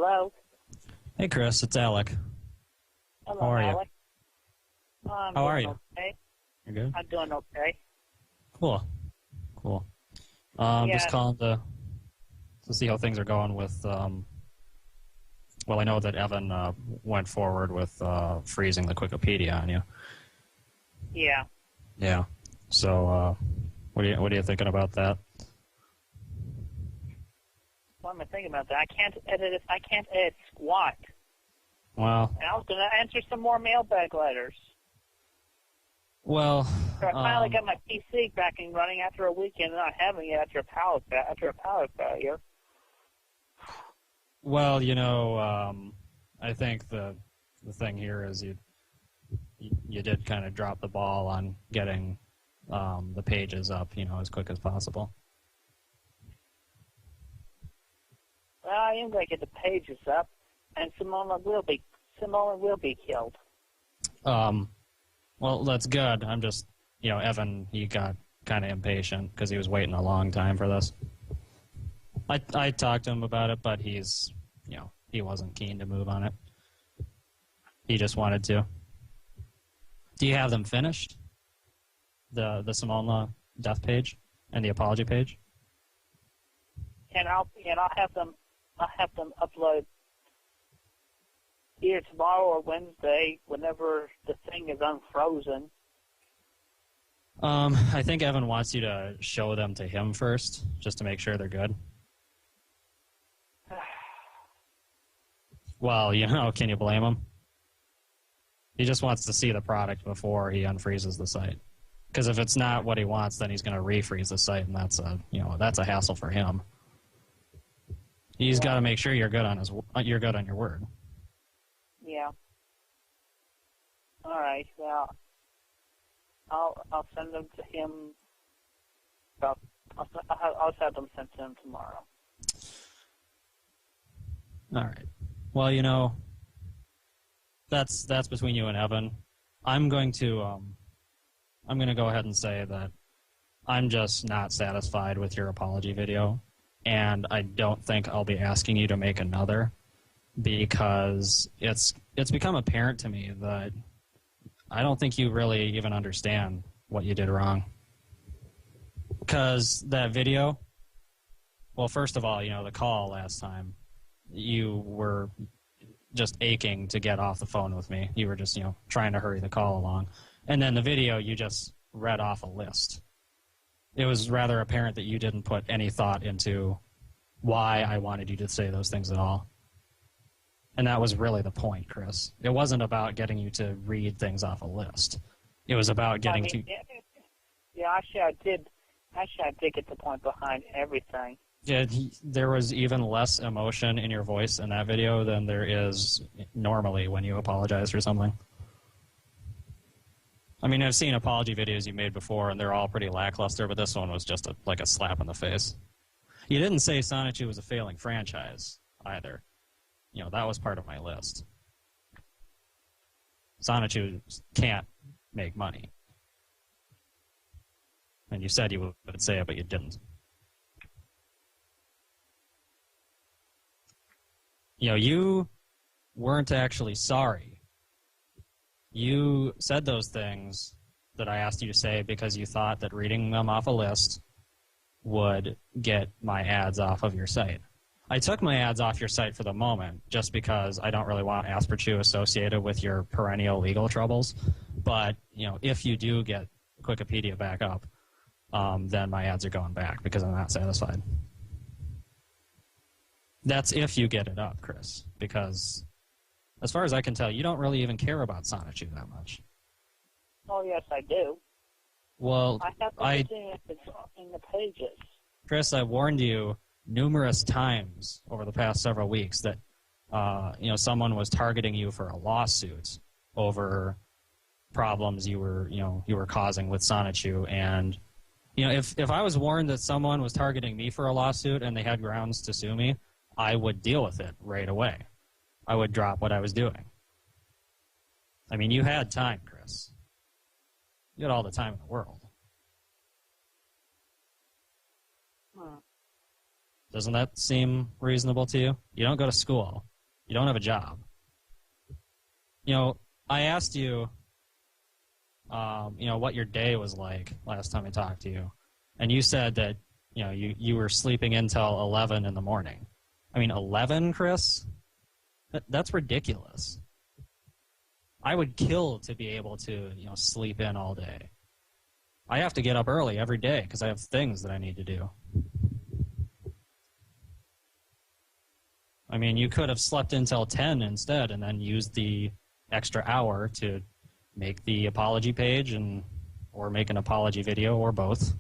Hello? Hey, Chris, it's Alec. Hello, How are you? Alec. I'm How are doing you? okay. You're good? I'm doing okay. Cool. Cool. Yeah. Just calling to see how things are going with, well, I know that Evan went forward with freezing the Wikipedia on you. Yeah. Yeah. So, what are you thinking about that? What am I thinking about that? I can't edit it. I can't edit squat. Well, And I was going to answer some more mailbag letters. well, So I finally got my PC back and running after a weekend, not having it after a power failure. well, I think the thing here is you did kind of drop the ball on getting the pages up, as quick as possible. Well, I am going to get the pages up, and Simona will be killed. Well, that's good. I'm just, Evan, he got kind of impatient because he was waiting a long time for this. I talked to him about it, but he's, he wasn't keen to move on it. He just wanted to. Do you have them finished? The Simona death page and the apology page? And I'll have them upload either tomorrow or Wednesday, whenever the thing is unfrozen. I think Evan wants you to show them to him first, just to make sure they're good. Well, can you blame him? He just wants to see the product before he unfreezes the site. Because if it's not what he wants, then he's going to refreeze the site, and that's a hassle for him. He's got to make sure you're good on your word. Yeah. All right. Well, I'll send them to him. I'll have them sent to him tomorrow. All right. Well, that's between you and Evan. I'm going to go ahead and say that I'm just not satisfied with your apology video, and I don't think I'll be asking you to make another, because it's become apparent to me that I don't think you really even understand what you did wrong. Because that video, well, first of all, the call last time, you were just aching to get off the phone with me. You were just, trying to hurry the call along. And then the video, you just read off a list. It was rather apparent that you didn't put any thought into why I wanted you to say those things at all. And that was really the point, Chris. It wasn't about getting you to read things off a list. It was about getting to... Yeah, actually I did get the point behind everything. Yeah, there was even less emotion in your voice in that video than there is normally when you apologize for something. I mean, I've seen apology videos you made before, and they're all pretty lackluster, but this one was just like a slap in the face. You didn't say Sonichu was a failing franchise, either. That was part of my list. Sonichu can't make money. And you said you would say it, but you didn't. You weren't actually sorry. You said those things that I asked you to say because you thought that reading them off a list would get my ads off of your site. I took my ads off your site for the moment just because I don't really want Asperchu associated with your perennial legal troubles. But, if you do get Wikipedia back up, then my ads are going back because I'm not satisfied. That's if you get it up, Chris, because as far as I can tell, you don't really even care about Sonichu that much. Oh, yes, I do. Well, I have everything in the pages. Chris, I warned you numerous times over the past several weeks that, someone was targeting you for a lawsuit over problems you were causing with Sonichu. And, if I was warned that someone was targeting me for a lawsuit and they had grounds to sue me, I would deal with it right away. I would drop what I was doing. I mean, you had time, Chris. You had all the time in the world. Doesn't that seem reasonable to you? You don't go to school. You don't have a job. You know, I asked you, you know, what your day was like last time I talked to you. And you said that, you know, you were sleeping until 11 in the morning. I mean, 11, Chris? That's ridiculous. I would kill to be able to, you know, sleep in all day. I have to get up early every day because I have things that I need to do. I mean, you could have slept until 10 instead and then used the extra hour to make the apology page or make an apology video or both.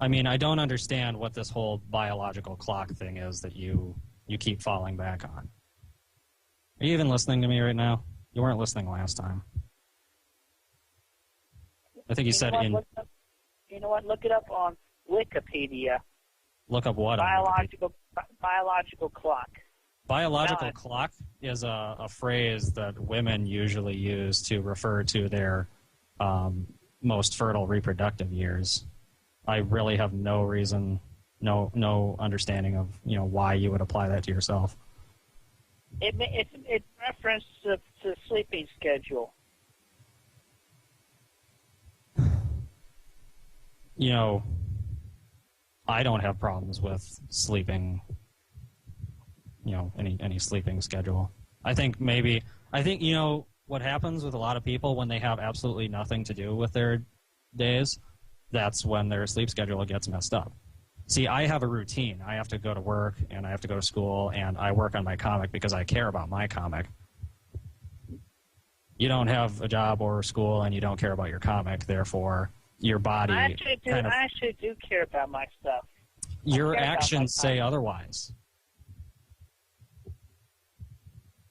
I mean, I don't understand what this whole biological clock thing is that you keep falling back on. Are you even listening to me right now? You weren't listening last time. I think you said you know what? Look it up on Wikipedia. Look up what? Biological clock. Biological clock is a phrase that women usually use to refer to their most fertile reproductive years. I really have no reason, no understanding of, you know, why you would apply that to yourself. It's reference to sleeping schedule. You know, I don't have problems with sleeping, you know, any sleeping schedule. I think, you know, what happens with a lot of people when they have absolutely nothing to do with their days, that's when their sleep schedule gets messed up. See, I have a routine. I have to go to work, and I have to go to school, and I work on my comic because I care about my comic. You don't have a job or school, and you don't care about your comic, therefore your body... I actually do care about my stuff. Your actions say otherwise.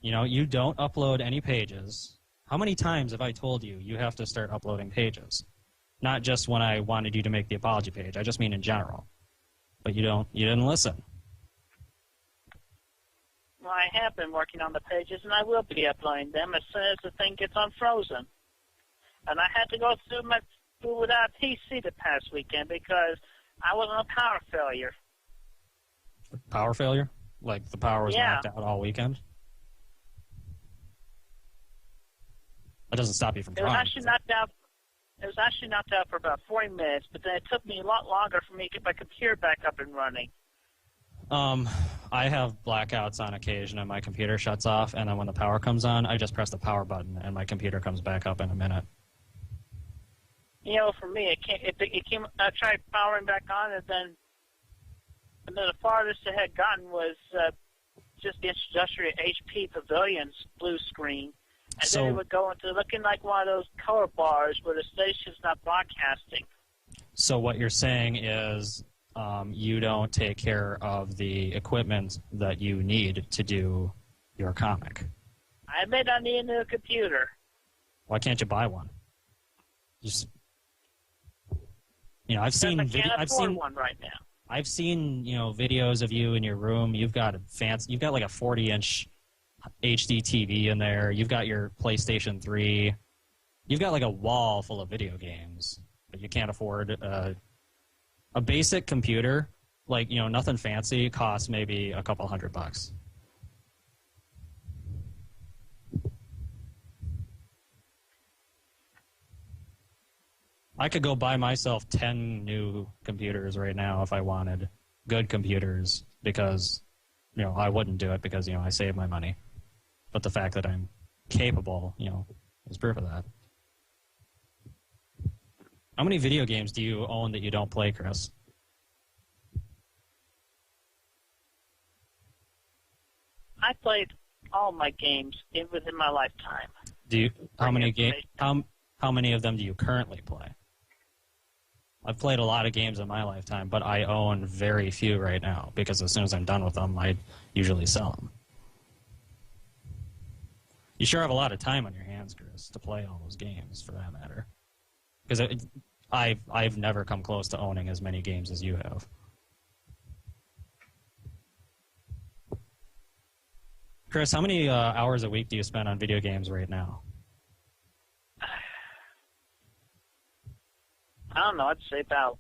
You know, you don't upload any pages. How many times have I told you you have to start uploading pages? Not just when I wanted you to make the apology page. I just mean in general. But you didn't listen. Well, I have been working on the pages, and I will be uploading them as soon as the thing gets unfrozen. And I had to go through without PC the past weekend because I was in a power failure. Power failure? Like the power was knocked out all weekend? That doesn't stop you from trying. It was actually knocked out for about 40 minutes, but then it took me a lot longer for me to get my computer back up and running. I have blackouts on occasion, and my computer shuts off, and then when the power comes on, I just press the power button, and my computer comes back up in a minute. You know, for me, I tried powering back on, and then the farthest it had gotten was just the introductory HP Pavilion's blue screen. And then it would go into looking like one of those color bars where the station's not broadcasting. So what you're saying is you don't take care of the equipment that you need to do your comic. I admit I need a new computer. Why can't you buy one? Just, you know, I've seen one right now. I've seen, you know, videos of you in your room. You've got like a 40-inch HD TV in there. You've got your PlayStation 3. You've got like a wall full of video games, but you can't afford a basic computer. Like, you know, nothing fancy costs maybe a couple $100. I could go buy myself 10 new computers right now if I wanted good computers because, you know, I wouldn't do it because, you know, I save my money. But the fact that I'm capable, you know, is proof of that. How many video games do you own that you don't play, Chris? I played all my games within my lifetime. How many of them do you currently play? I've played a lot of games in my lifetime, but I own very few right now because as soon as I'm done with them, I usually sell them. You sure have a lot of time on your hands, Chris, to play all those games, for that matter. Because I've never come close to owning as many games as you have. Chris, how many hours a week do you spend on video games right now? I don't know. I'd say about